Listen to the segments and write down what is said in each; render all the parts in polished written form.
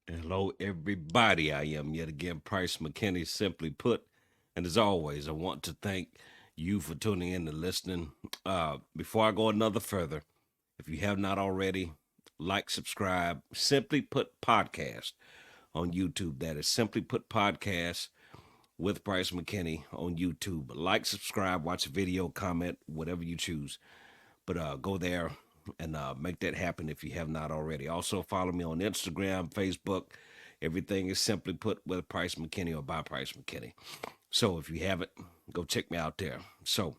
Hello, everybody. I am yet again Price McKinney, simply put. And as always, I want to thank you for tuning in and listening. Before I go another further, if you have not already, like, subscribe, Simply Put Podcast on YouTube. That is Simply Put Podcast with Price McKinney on YouTube. Like, subscribe, watch a video, comment, whatever you choose. But go there and make that happen if you have not already. Also, follow me on Instagram, Facebook. Everything is simply put with Price McKinney or by Price McKinney. So if you haven't, go check me out there. So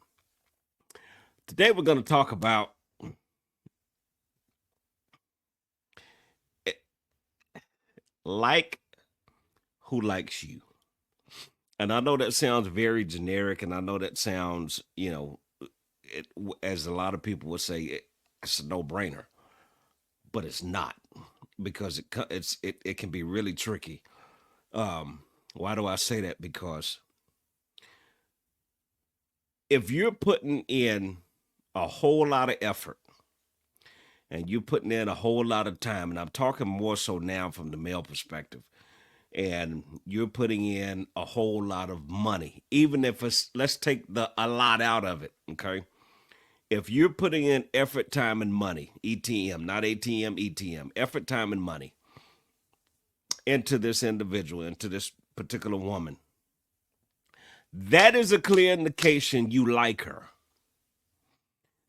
today we're going to talk about like who likes you. And I know that sounds very generic, and I know that sounds, as a lot of people would say, it's a no-brainer, but it's not because it can be really tricky. Why do I say that? Because if you're putting in a whole lot of effort and you're putting in a whole lot of time, and I'm talking more so now from the male perspective, and you're putting in a whole lot of money, even if it's, let's take a lot out of it, okay? If you're putting in effort, time, and money, ETM, not ATM, ETM, effort, time, and money into this individual, into this particular woman, that is a clear indication you like her.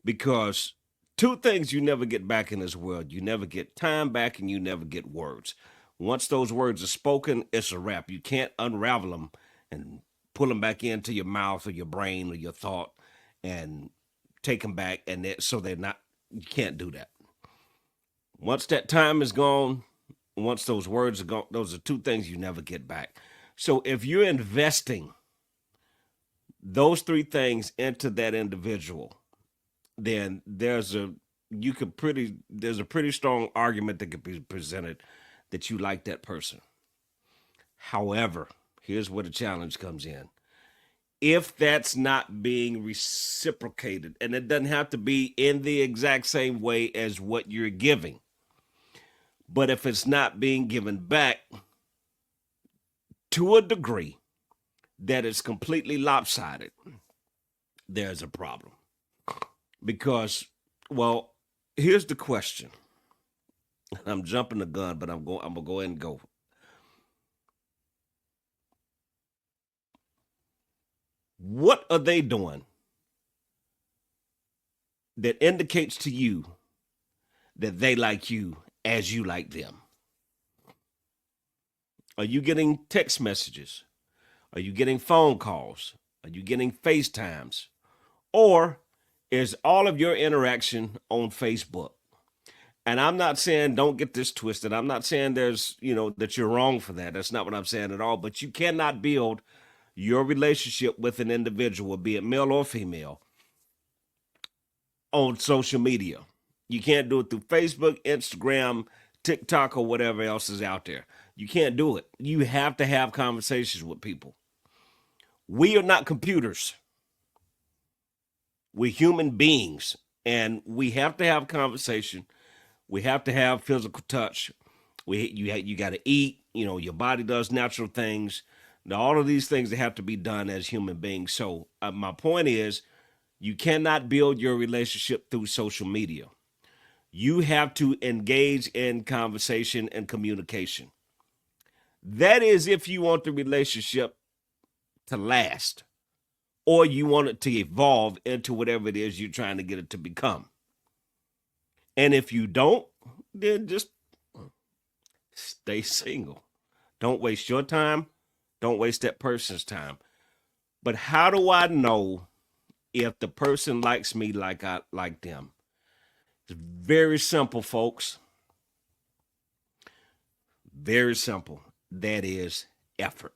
Because two things you never get back in this world: you never get time back, and you never get words. Once those words are spoken, it's a wrap. You can't unravel them and pull them back into your mouth or your brain or your thought and take them back, and so they're not. You can't do that. Once that time is gone, once those words are gone, those are two things you never get back. So if you're investing those three things into that individual, then there's a pretty strong argument that could be presented that you like that person. However, here's where the challenge comes in. If that's not being reciprocated, and it doesn't have to be in the exact same way as what you're giving, but if it's not being given back to a degree that is completely lopsided, there's a problem. Because, well, here's the question. I'm jumping the gun, but I'm gonna go ahead and go. What are they doing that indicates to you that they like you as you like them? Are you getting text messages? Are you getting phone calls? Are you getting FaceTimes? Or is all of your interaction on Facebook? And I'm not saying, don't get this twisted, I'm not saying that you're wrong for that. That's not what I'm saying at all. But you cannot build your relationship with an individual, be it male or female, on social media. You can't do it through Facebook, Instagram, TikTok, or whatever else is out there. You can't do it. You have to have conversations with people. We are not computers. We're human beings, and we have to have conversation. We have to have physical touch. You got to eat. Your body does natural things. Now, all of these things that have to be done as human beings. So my point is, you cannot build your relationship through social media. You have to engage in conversation and communication. That is if you want the relationship to last, or you want it to evolve into whatever it is you're trying to get it to become. And if you don't, then just stay single. Don't waste your time. Don't waste that person's time. But how do I know if the person likes me like I like them? It's very simple, folks. Very simple. That is effort.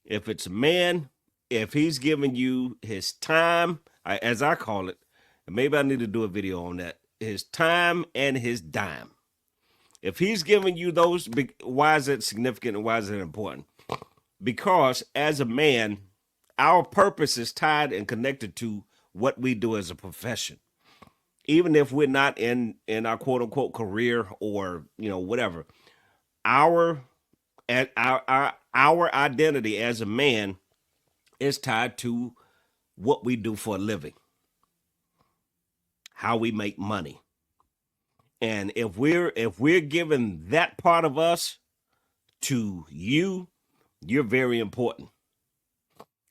If it's a man, if he's giving you his time, as I call it, and maybe I need to do a video on that, his time and his dime. If he's giving you those, why is it significant and why is it important? Because as a man, our purpose is tied and connected to what we do as a profession. Even if we're not in our quote unquote career or whatever, our our identity as a man is tied to what we do for a living, how we make money. And if we're giving that part of us to you, you're very important.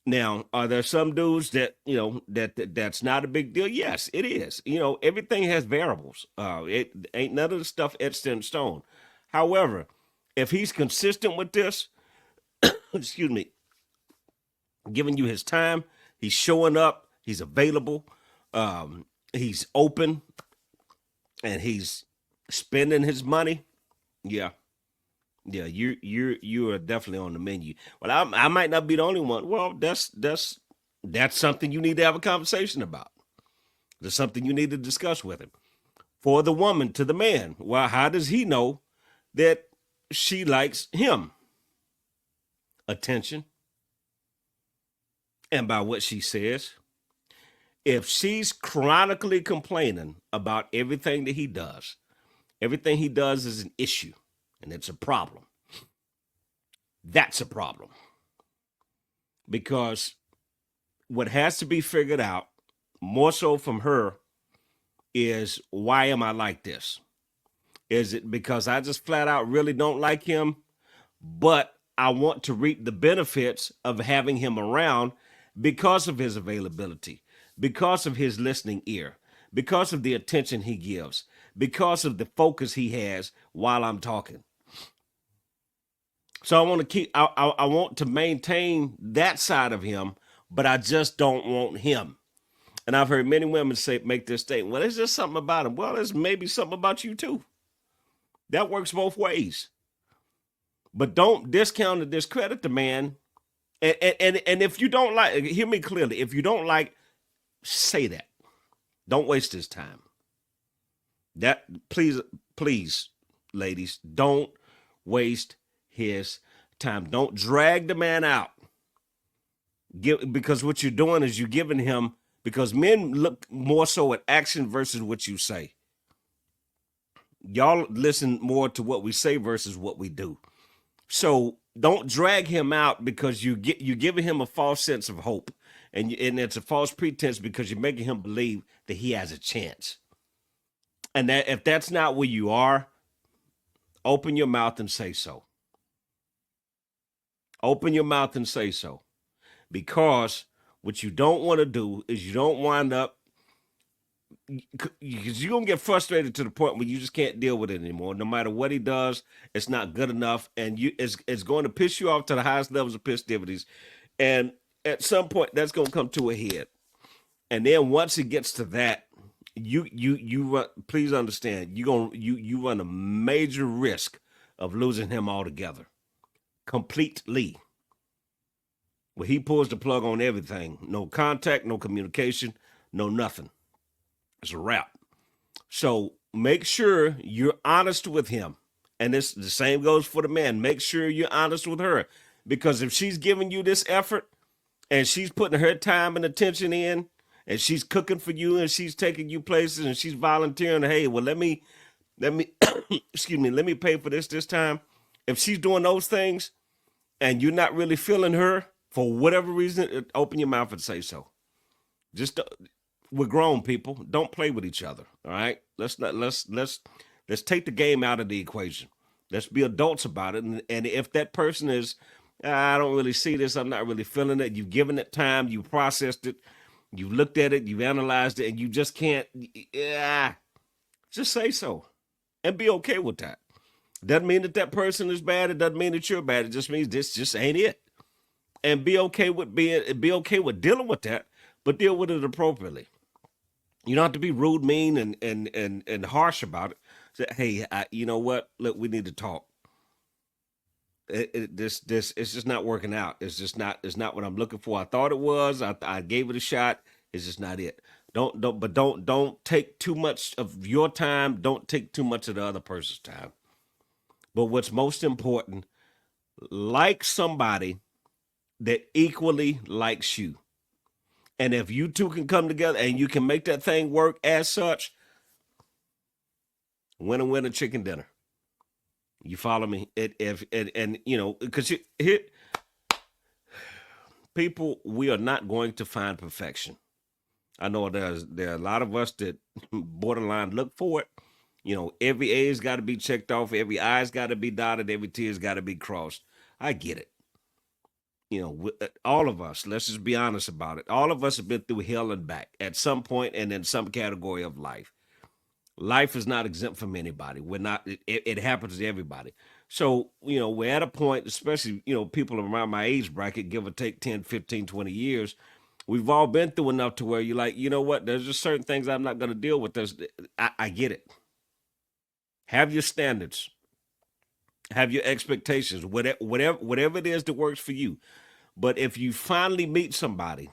Now, are there some dudes that that's not a big deal? Yes, it is. Everything has variables. It ain't none of the stuff etched in stone. However, if he's consistent with this, excuse me, giving you his time, he's showing up, he's available, he's open, and he's spending his money. Yeah, yeah, you are definitely on the menu. Well, I might not be the only one. Well, that's something you need to have a conversation about. There's something you need to discuss with him. For the woman to the man, well, how does he know that she likes him? Attention, and by what she says. If she's chronically complaining about everything he does is an issue, and it's a problem. That's a problem. Because what has to be figured out, more so from her, is why am I like this? Is it because I just flat out really don't like him, but I want to reap the benefits of having him around because of his availability, because of his listening ear, because of the attention he gives, because of the focus he has while I'm talking? So I want to maintain that side of him, but I just don't want him. And I've heard many women make this statement, well, it's just something about him. Well, there's maybe something about you too. That works both ways. But don't discount or discredit the man. And if you don't like, hear me clearly. If you don't like, say that. Don't waste his time. That please, ladies, don't waste his time. Don't drag the man out. Because what you're doing is you're giving him, because men look more so at action versus what you say. Y'all listen more to what we say versus what we do. So don't drag him out because you're giving him a false sense of hope, and it's a false pretense because you're making him believe that he has a chance. And that if that's not where you are, open your mouth and say so. Open your mouth and say so. Because what you don't want to do is you don't wind up, because you're going to get frustrated to the point where you just can't deal with it anymore. No matter what he does, it's not good enough. And it's going to piss you off to the highest levels of festivities. And at some point, that's going to come to a head. And then once it gets to that, you run, please understand, you run a major risk of losing him altogether. Completely. Where he pulls the plug on everything. No contact, no communication, no nothing. It's a wrap. So make sure you're honest with him. And the same goes for the man. Make sure you're honest with her. Because if she's giving you this effort and she's putting her time and attention in, and she's cooking for you and she's taking you places and she's volunteering, hey, well, let me excuse me, let me pay for this time. If she's doing those things and you're not really feeling her for whatever reason, open your mouth and say so. Just we're grown people. Don't play with each other. All right. Let's take the game out of the equation. Let's be adults about it. And if that person is, I don't really see this, I'm not really feeling it. You've given it time. You processed it. You looked at it. You've analyzed it, and you just can't. Yeah. Just say so, and be okay with that. Doesn't mean that person is bad. It doesn't mean that you're bad. It just means this just ain't it. And be okay with dealing with that, but deal with it appropriately. You don't have to be rude, mean, and harsh about it. Say, hey, you know what? Look, we need to talk. This it's just not working out. It's not what I'm looking for. I thought it was. I gave it a shot. It's just not it. Don't take too much of your time. Don't take too much of the other person's time. But what's most important, like somebody that equally likes you. And if you two can come together and you can make that thing work as such, winner, winner, chicken dinner. You follow me? And you know, because here, people, we are not going to find perfection. I know there are a lot of us that borderline look for it. You know, every A's got to be checked off, every I's got to be dotted, every T's got to be crossed. I get it. You know, all of us, let's just be honest about it. All of us have been through hell and back at some point and in some category of life. Life is not exempt from anybody. We're not, it happens to everybody. So, you know, we're at a point, especially, you know, people around my age bracket, give or take 10, 15, 20 years. We've all been through enough to where you're like, you know what, there's just certain things I'm not going to deal with. I get it. Have your standards, have your expectations, whatever it is that works for you. But if you finally meet somebody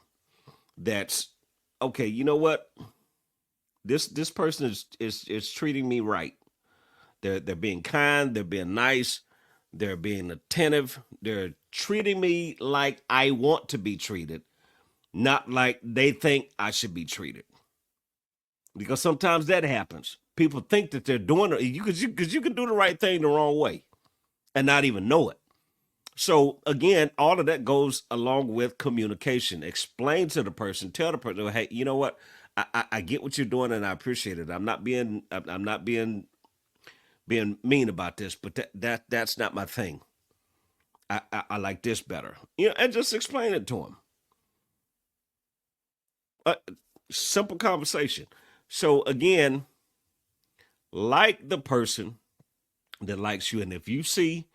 that's okay, you know what, this person is treating me right. They're being kind, they're being nice, they're being attentive, they're treating me like I want to be treated, not like they think I should be treated. Because sometimes that happens. People think that they're doing it because you can do the right thing the wrong way and not even know it. So again, all of that goes along with communication. Explain to the person, tell the person, hey, you know what? I get what you're doing and I appreciate it. I'm not being mean about this, but that's not my thing. I like this better. You know, and just explain it to them. Uh, Simple conversation. So again, like the person that likes you, and if you see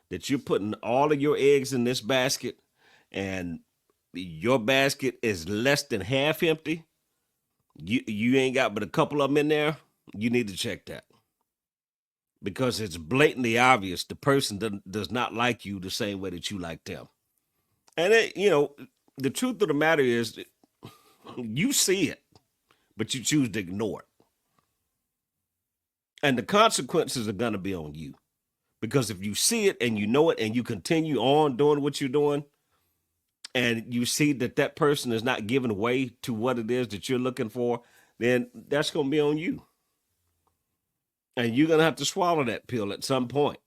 that you're putting all of your eggs in this basket and your basket is less than half empty, you ain't got but a couple of them in there, you need to check that because it's blatantly obvious the person does not like you the same way that you like them. And you know, the truth of the matter is, you see it, but you choose to ignore it, and the consequences are gonna be on you. Because if you see it and you know it and you continue on doing what you're doing, and you see that that person is not giving way to what it is that you're looking for, then that's going to be on you. And you're going to have to swallow that pill at some point.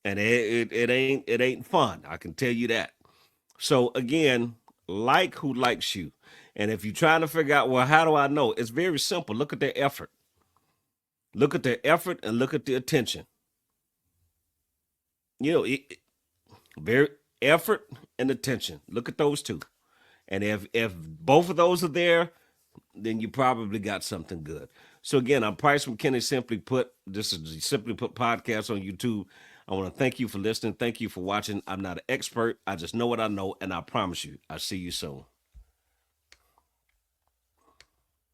And it ain't fun. I can tell you that. So again, like who likes you. And if you're trying to figure out, well, how do I know? It's very simple. Look at their effort. Look at their effort and look at the attention. You know, very effort and attention. Look at those two. And if both of those are there, then you probably got something good. So again, I'm Price from Kenny Simply Put. This is the Simply Put podcast on YouTube. I want to thank you for listening. Thank you for watching. I'm not an expert. I just know what I know, and I promise you, I'll see you soon.